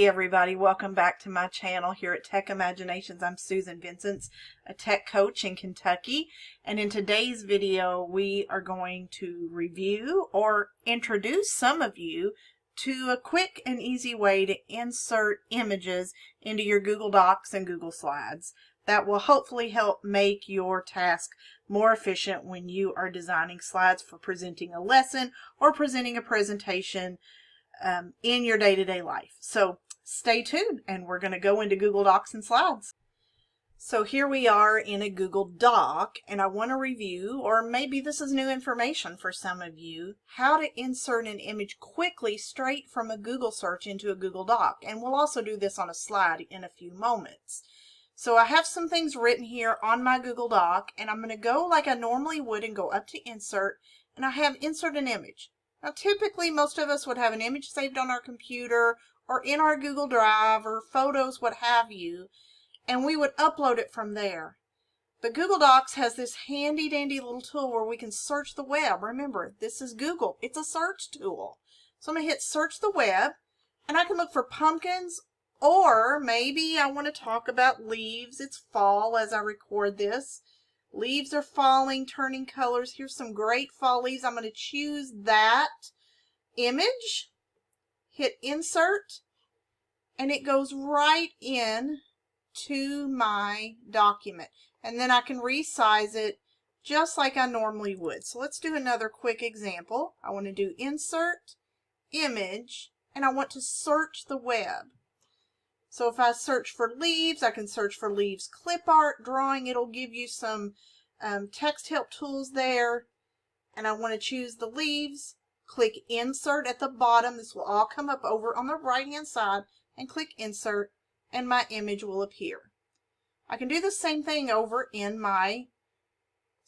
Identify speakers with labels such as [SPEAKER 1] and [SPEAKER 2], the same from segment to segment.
[SPEAKER 1] Hey everybody, welcome back to my channel here at Tech Imaginations. I'm Susan Vincentz, a tech coach in Kentucky, and in today's video we are going to review or introduce some of you to a quick and easy way to insert images into your Google Docs and Google Slides that will hopefully help make your task more efficient when you are designing slides for presenting a lesson or presenting a presentation in your day-to-day life. So stay tuned and we're going to go into Google Docs and Slides. So here we are in a Google Doc, and I want to review, or maybe this is new information for some of you, how to insert an image quickly straight from a Google search into a Google Doc. And we'll also do this on a slide in a few moments. So I have some things written here on my Google Doc, and I'm going to go like I normally would and go up to Insert, and I have Insert an Image. Now typically most of us would have an image saved on our computer or in our Google Drive or photos, what have you, and we would upload it from there. But Google Docs has this handy dandy little tool where we can search the web. Remember, this is Google. It's a search tool. So I'm going to hit search the web, and I can look for pumpkins, or maybe I want to talk about leaves. It's fall as I record this. Leaves are falling, turning colors. Here's some great fall leaves. I'm going to choose that image, hit insert, and it goes right in to my document. And then I can resize it just like I normally would. So let's do another quick example. I want to do insert, image, and I want to search the web. So if I search for leaves, I can search for leaves clip art, drawing. It'll give you some text help tools there. And I want to choose the leaves. Click insert at the bottom. This will all come up over on the right hand side, and click insert, and my image will appear. I can do the same thing over in my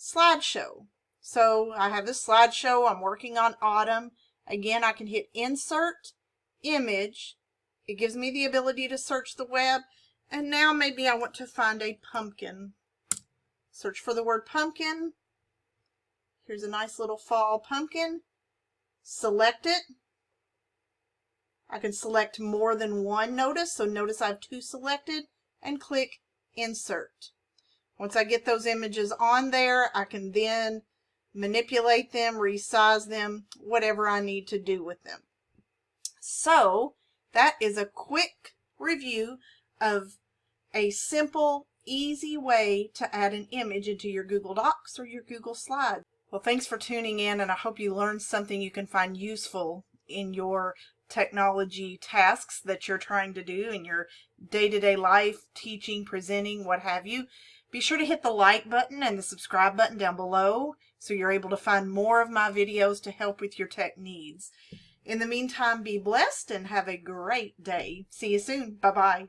[SPEAKER 1] slideshow. So I have this slideshow. I'm working on autumn. Again, I can hit insert, image. It gives me the ability to search the web, and now maybe I want to find a pumpkin. Search for the word pumpkin. Here's a nice little fall pumpkin. Select it. I can select more than one, notice, so notice I have two selected, and click insert. Once I get those images on there, I can then manipulate them, resize them, whatever I need to do with them. So that is a quick review of a simple, easy way to add an image into your Google Docs or your Google Slides. Well, thanks for tuning in, and I hope you learned something you can find useful in your technology tasks that you're trying to do in your day-to-day life, teaching, presenting, what have you. Be sure to hit the like button and the subscribe button down below so you're able to find more of my videos to help with your tech needs. In the meantime, be blessed and have a great day. See you soon. Bye-bye.